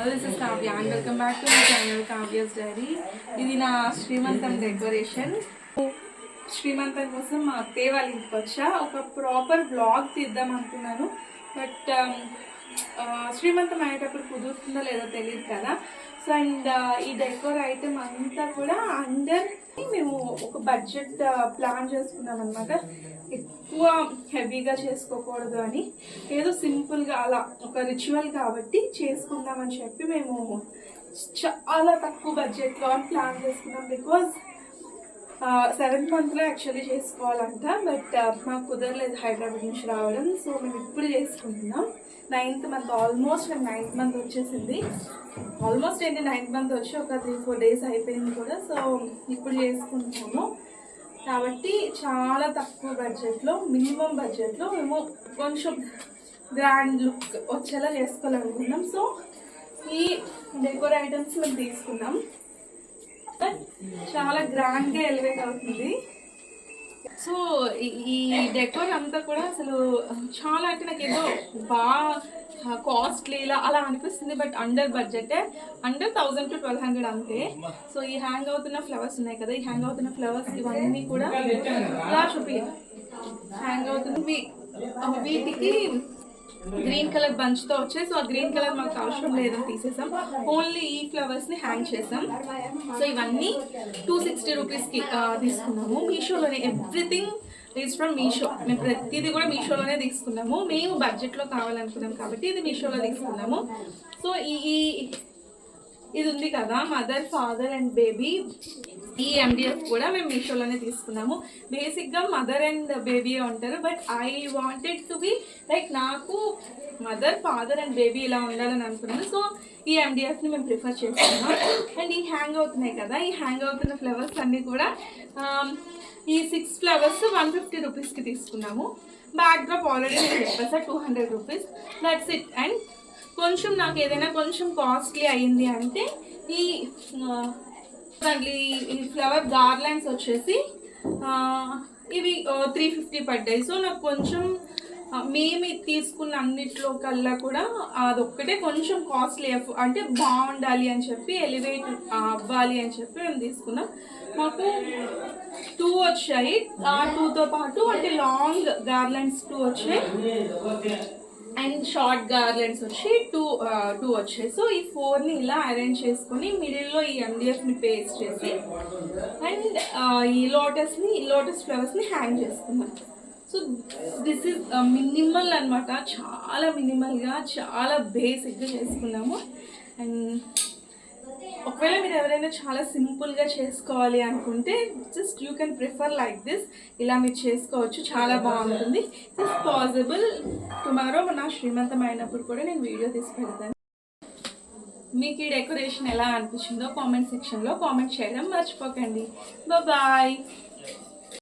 This is Kavya and welcome back to my channel Kavya's Diary. ఇది నా శ్రీమంతం decoration. శ్రీమంతం కోసం మా అత్తయ్య వాళ్ళ ఇంటికి వచ్చా ఒక ప్రాపర్ వ్లాగ్ తీద్దాం అనుకున్నాను. బట్ శ్రీమంతం అయ్యేటప్పుడు కుదురుతుందో లేదో తెలియదు కదా. సో అండ్ ఈ డెకోర్ ఐటమ్ అంతా కూడా అండర్ మేము ఒక బడ్జెట్ ప్లాన్ చేసుకున్నాం అనమాట. ఎక్కువ హెవీగా చేసుకోకూడదు అని, ఏదో సింపుల్గా అలా ఒక రిచువల్ కాబట్టి చేసుకుందామని చెప్పి మేము చాలా తక్కువ బడ్జెట్లో ప్లాన్ చేసుకున్నాం. బికాజ్ 7th monthలో యాక్చువల్లీ చేసుకోవాలంట, బట్ మాకు కుదరలేదు హైదరాబాద్ నుంచి రావడం. సో మేము ఇప్పుడు చేసుకుంటున్నాం. 9th month ఆల్మోస్ట్ మేము 9th month వచ్చేసింది. ఆల్మోస్ట్ 9th month వచ్చి ఒక 3-4 days అయిపోయింది కూడా. సో ఇప్పుడు చేసుకుంటున్నాము కాబట్టి చాలా తక్కువ బడ్జెట్లో, మినిమం బడ్జెట్లో మేము కొంచెం గ్రాండ్ లుక్ వచ్చేలా చేసుకోవాలనుకున్నాం. సో ఈ డెకోర్ ఐటమ్స్ మేము తీసుకున్నాం. చాలా గ్రాండ్గా ఎలివేట్ అవుతుంది. సో ఈ డెకోర్ అంతా కూడా అసలు చాలా అంటే నాకు ఏదో బాగా కాస్ట్లీలా అలా అనిపిస్తుంది. But under budget, under 1000 to 1200 అంతే. సో ఈ హ్యాంగ్ అవుతున్న ఫ్లవర్స్ ఉన్నాయి కదా, ఈ హ్యాంగ్ అవుతున్న ఫ్లవర్స్ ఇవన్నీ కూడా ఇలా హ్యాంగ్ అవుతుంది. వీటికి గ్రీన్ కలర్ బంచ్తో వచ్చాయి. సో ఆ గ్రీన్ కలర్ మాకు అవసరం లేదని తీసేసాం, ఓన్లీ ఈ ఫ్లవర్స్ని హ్యాంగ్ చేసాం. సో ఇవన్నీ 260 రూపీస్కి తీసుకున్నాము. మీషోలోనే ఎవ్రీథింగ్ ఈజ్ ఫ్రమ్ మీషో. మేము ప్రతిదీ కూడా మీషోలోనే తీసుకున్నాము. మేము బడ్జెట్లో కావాలనుకున్నాం కాబట్టి ఇది మీషోలో తీసుకున్నాము. సో ఇది ఉంది కదా, మదర్, ఫాదర్ అండ్ బేబీ, ఈ ఎండిఎఫ్ కూడా మేము మీషోలోనే తీసుకున్నాము. బేసిక్గా మదర్ అండ్ బేబీ ఉంటారు, but I wanted to be like నాకు మదర్, ఫాదర్ అండ్ బేబీ ఇలా ఉండాలని అనుకున్నాను. సో ఈ ఎండిఎఫ్ని మేము ప్రిఫర్ చేస్తున్నాము. అండ్ ఈ హ్యాంగ్ అవుతున్నాయి కదా, ఈ హ్యాంగ్ అవుతున్న ఫ్లవర్స్ అన్నీ కూడా ఈ 6 ఫ్లవర్స్ 150 రూపీస్కి తీసుకున్నాము. బ్యాక్ డ్రాప్ ఆల్రెడీ నేను చెప్పేసా 200 రూపీస్, దట్స్ ఇట్. అండ్ కొంచెం నాకు ఏదైనా కొంచెం కాస్ట్లీ అయ్యింది అంటే ఈ ఫ్లవర్ గార్లాండ్స్ వచ్చేసి ఇవి 350 పడ్డాయి. సో నాకు కొంచెం మేము తీసుకున్న అన్నిట్లో కల్లా కూడా అదొక్కటే కొంచెం కాస్ట్లీ అంటే బాగుండాలి అని చెప్పి, ఎలివేట్ అవ్వాలి అని చెప్పి మేము తీసుకున్నాం. మాకు 2 వచ్చాయి. 2తో పాటు అంటే లాంగ్ గార్లాండ్స్ 2 వచ్చాయి అండ్ షార్ట్ గార్లెండ్స్ వచ్చి 2 వచ్చాయి. సో ఈ 4ని ఇలా అరేంజ్ చేసుకొని మిడిల్లో ఈ ఎండిఎఫ్ని పేస్ట్ చేసి అండ్ ఈ లోటస్ ఫ్లవర్స్ని హ్యాంగ్ చేసుకున్నాం. సో దిస్ ఈజ్ మినిమల్ అనమాట, చాలా మినిమల్గా చాలా బేసిక్గా చేసుకున్నాము. అండ్ ఒకవేళ మీరు ఎవరైనా చాలా సింపుల్గా చేసుకోవాలి అనుకుంటే just you can prefer like this. ఇలా మీరు చేసుకోవచ్చు, చాలా బాగుంటుంది. It's possible. టుమారో నా శ్రీమంతం అయినప్పుడు కూడా నేను వీడియో తీసి పెడతాను. మీకు ఈ డెకరేషన్ ఎలా అనిపించిందో కామెంట్ సెక్షన్లో కామెంట్ చేయడం మర్చిపోకండి. బాయ్.